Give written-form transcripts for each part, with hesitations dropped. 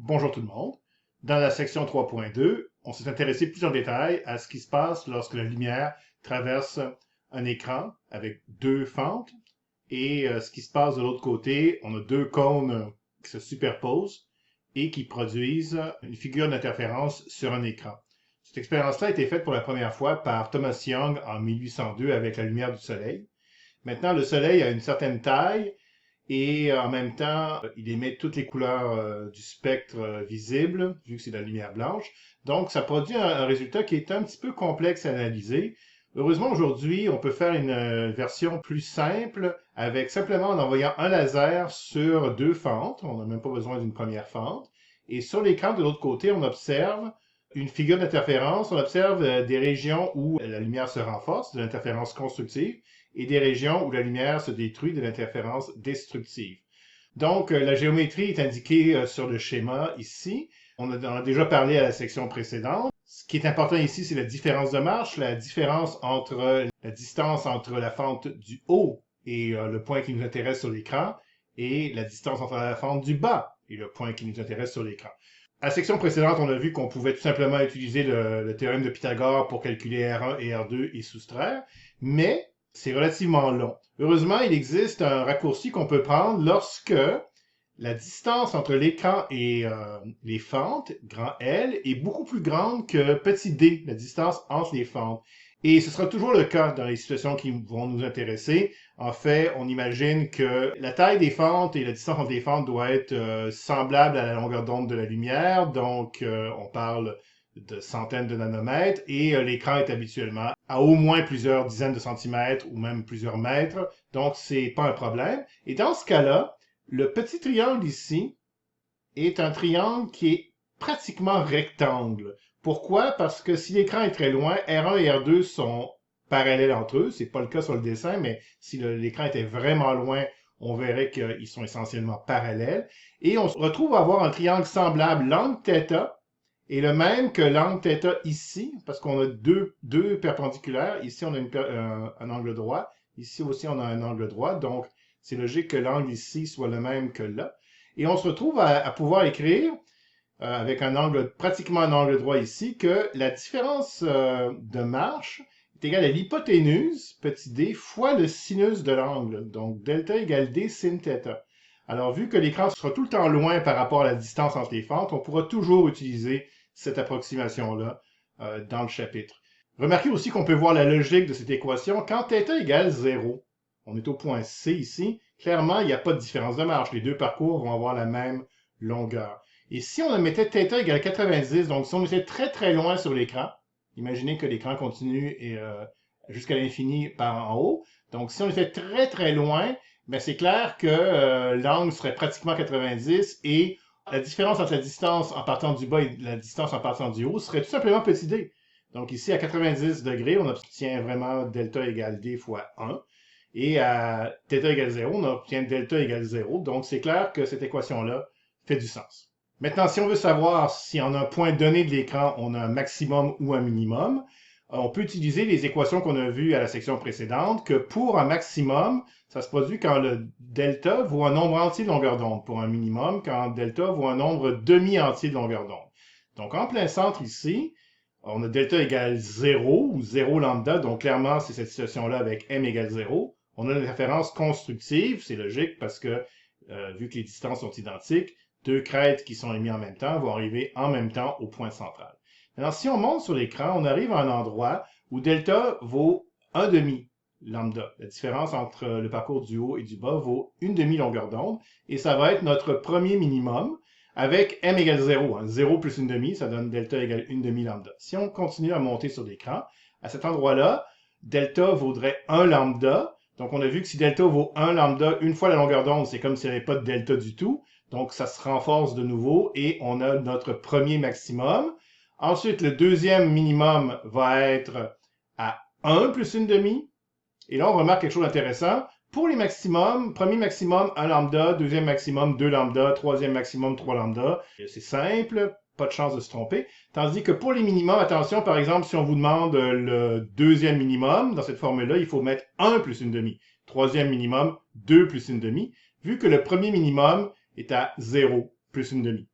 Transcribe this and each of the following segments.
Bonjour tout le monde. Dans la section 3.2, on s'est intéressé plus en détail à ce qui se passe lorsque la lumière traverse un écran avec deux fentes et ce qui se passe de l'autre côté, on a deux cônes qui se superposent et qui produisent une figure d'interférence sur un écran. Cette expérience-là a été faite pour la première fois par Thomas Young en 1802 avec la lumière du soleil. Maintenant, le soleil a une certaine taille et en même temps, il émet toutes les couleurs du spectre visible, vu que c'est de la lumière blanche. Donc, ça produit un résultat qui est un petit peu complexe à analyser. Heureusement, aujourd'hui, on peut faire une version plus simple avec simplement en envoyant un laser sur deux fentes. On n'a même pas besoin d'une première fente. Et sur l'écran de l'autre côté, on observe une figure d'interférence. On observe des régions où la lumière se renforce, de l'interférence constructive, et des régions où la lumière se détruit, de l'interférence destructive. Donc, la géométrie est indiquée sur le schéma ici. On a déjà parlé à la section précédente. Ce qui est important ici, c'est la différence de marche, la différence entre la distance entre la fente du haut et le point qui nous intéresse sur l'écran, et la distance entre la fente du bas et le point qui nous intéresse sur l'écran. À la section précédente, on a vu qu'on pouvait tout simplement utiliser le théorème de Pythagore pour calculer R1 et R2 et soustraire, mais c'est relativement long. Heureusement, il existe un raccourci qu'on peut prendre lorsque la distance entre l'écran et les fentes, grand L, est beaucoup plus grande que petit d, la distance entre les fentes. Et ce sera toujours le cas dans les situations qui vont nous intéresser. En fait, on imagine que la taille des fentes et la distance entre les fentes doit être semblable à la longueur d'onde de la lumière. Donc, on parle de centaines de nanomètres et l'écran est habituellement à au moins plusieurs dizaines de centimètres ou même plusieurs mètres. Donc, c'est pas un problème. Et dans ce cas-là, le petit triangle ici est un triangle qui est pratiquement rectangle. Pourquoi? Parce que si l'écran est très loin, R1 et R2 sont parallèles entre eux. C'est pas le cas sur le dessin, mais si l'écran était vraiment loin, on verrait qu'ils sont essentiellement parallèles. Et on se retrouve à avoir un triangle semblable. L'angle θ est le même que l'angle θ ici, parce qu'on a deux perpendiculaires. Ici, on a un angle droit. Ici aussi, on a un angle droit. Donc, c'est logique que l'angle ici soit le même que là. Et on se retrouve à pouvoir écrire, avec pratiquement un angle droit ici, que la différence de marche est égale à l'hypoténuse, petit d, fois le sinus de l'angle. Donc, delta égale d sin θ. Alors, vu que l'écran sera tout le temps loin par rapport à la distance entre les fentes, on pourra toujours utiliser cette approximation-là dans le chapitre. Remarquez aussi qu'on peut voir la logique de cette équation. Quand θ égale 0, on est au point C ici, clairement, il n'y a pas de différence de marche. Les deux parcours vont avoir la même longueur. Et si on mettait θ égale 90, donc si on était très très loin sur l'écran, imaginez que l'écran continue jusqu'à l'infini par en haut. Donc si on était très très loin, ben c'est clair que l'angle serait pratiquement 90 et la différence entre la distance en partant du bas et la distance en partant du haut serait tout simplement petit d. Donc ici, à 90 degrés, on obtient vraiment delta égale d fois 1. Et à θ égale 0, on obtient delta égale 0. Donc c'est clair que cette équation-là fait du sens. Maintenant, si on veut savoir si en un point donné de l'écran, on a un maximum ou un minimum, on peut utiliser les équations qu'on a vues à la section précédente, que pour un maximum, ça se produit quand le delta vaut un nombre entier de longueur d'onde. Pour un minimum, quand delta vaut un nombre demi-entier de longueur d'onde. Donc, en plein centre ici, on a delta égale 0 ou 0 lambda. Donc, clairement, c'est cette situation-là avec m égale 0. On a une référence constructive, c'est logique parce que, vu que les distances sont identiques, deux crêtes qui sont émises en même temps vont arriver en même temps au point central. Maintenant, si on monte sur l'écran, on arrive à un endroit où delta vaut 1 demi lambda. La différence entre le parcours du haut et du bas vaut une demi longueur d'onde, et ça va être notre premier minimum avec m égale 0. 0 plus une demi, ça donne delta égale une demi lambda. Si on continue à monter sur l'écran, à cet endroit-là, delta vaudrait 1 lambda. Donc, on a vu que si delta vaut 1 lambda, une fois la longueur d'onde, c'est comme s'il n'y avait pas de delta du tout. Donc, ça se renforce de nouveau et on a notre premier maximum. Ensuite, le deuxième minimum va être à 1 plus une demi. Et là, on remarque quelque chose d'intéressant. Pour les maximums, premier maximum, 1 lambda, deuxième maximum, 2 lambda, troisième maximum, 3 lambda. C'est simple, pas de chance de se tromper. Tandis que pour les minimums, attention, par exemple, si on vous demande le deuxième minimum, dans cette formule-là, il faut mettre 1 plus une demi. Troisième minimum, 2 plus une demi, vu que le premier minimum est à 0 plus une demi.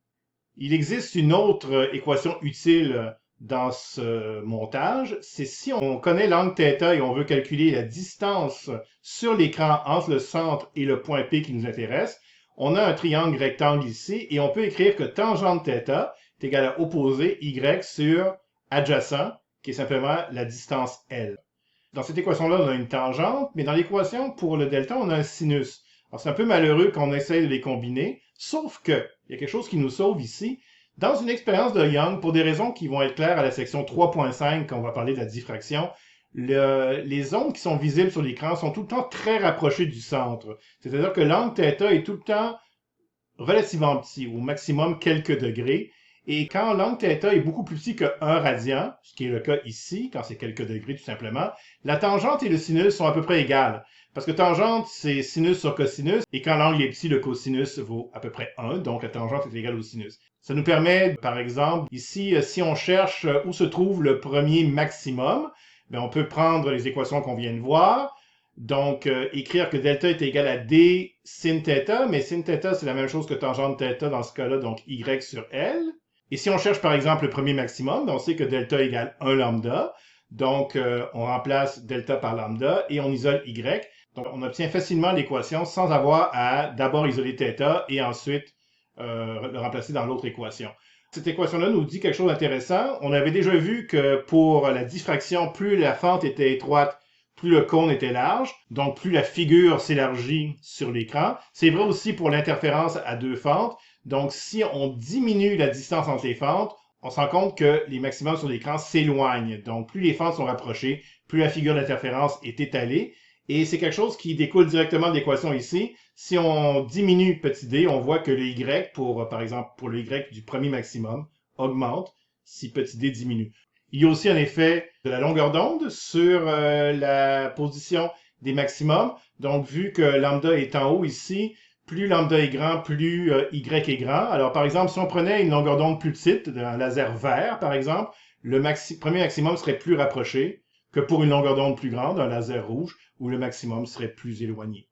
Il existe une autre équation utile dans ce montage, c'est si on connaît l'angle θ et on veut calculer la distance sur l'écran entre le centre et le point P qui nous intéresse, on a un triangle rectangle ici et on peut écrire que tangente θ est égal à opposé y sur adjacent, qui est simplement la distance L. Dans cette équation-là, on a une tangente, mais dans l'équation pour le delta, on a un sinus. Alors, c'est un peu malheureux qu'on essaye de les combiner, sauf que, il y a quelque chose qui nous sauve ici. Dans une expérience de Young, pour des raisons qui vont être claires à la section 3.5, quand on va parler de la diffraction, les ondes qui sont visibles sur l'écran sont tout le temps très rapprochées du centre. C'est-à-dire que l'angle θ est tout le temps relativement petit, au maximum quelques degrés. Et quand l'angle θ est beaucoup plus petit que 1 radian, ce qui est le cas ici, quand c'est quelques degrés tout simplement, la tangente et le sinus sont à peu près égales. Parce que tangente, c'est sinus sur cosinus, et quand l'angle est petit, le cosinus vaut à peu près 1, donc la tangente est égale au sinus. Ça nous permet, par exemple, ici, si on cherche où se trouve le premier maximum, bien, on peut prendre les équations qu'on vient de voir, donc écrire que delta est égal à d sin θ, mais sin θ, c'est la même chose que tangente θ dans ce cas-là, donc y sur L. Et si on cherche par exemple le premier maximum, on sait que delta égale 1 lambda, donc on remplace delta par lambda et on isole y. Donc on obtient facilement l'équation sans avoir à d'abord isoler θ et ensuite le remplacer dans l'autre équation. Cette équation-là nous dit quelque chose d'intéressant. On avait déjà vu que pour la diffraction, plus la fente était étroite, plus le cône était large, donc plus la figure s'élargit sur l'écran. C'est vrai aussi pour l'interférence à deux fentes. Donc, si on diminue la distance entre les fentes, on se rend compte que les maximums sur l'écran s'éloignent. Donc, plus les fentes sont rapprochées, plus la figure d'interférence est étalée. Et c'est quelque chose qui découle directement de l'équation ici. Si on diminue petit d, on voit que le y, par exemple, pour le y du premier maximum, augmente si petit d diminue. Il y a aussi un effet de la longueur d'onde sur la position des maximums. Donc, vu que lambda est en haut ici, plus lambda est grand, plus y est grand. Alors, par exemple, si on prenait une longueur d'onde plus petite, d'un laser vert, par exemple, le premier maximum serait plus rapproché que pour une longueur d'onde plus grande, un laser rouge, où le maximum serait plus éloigné.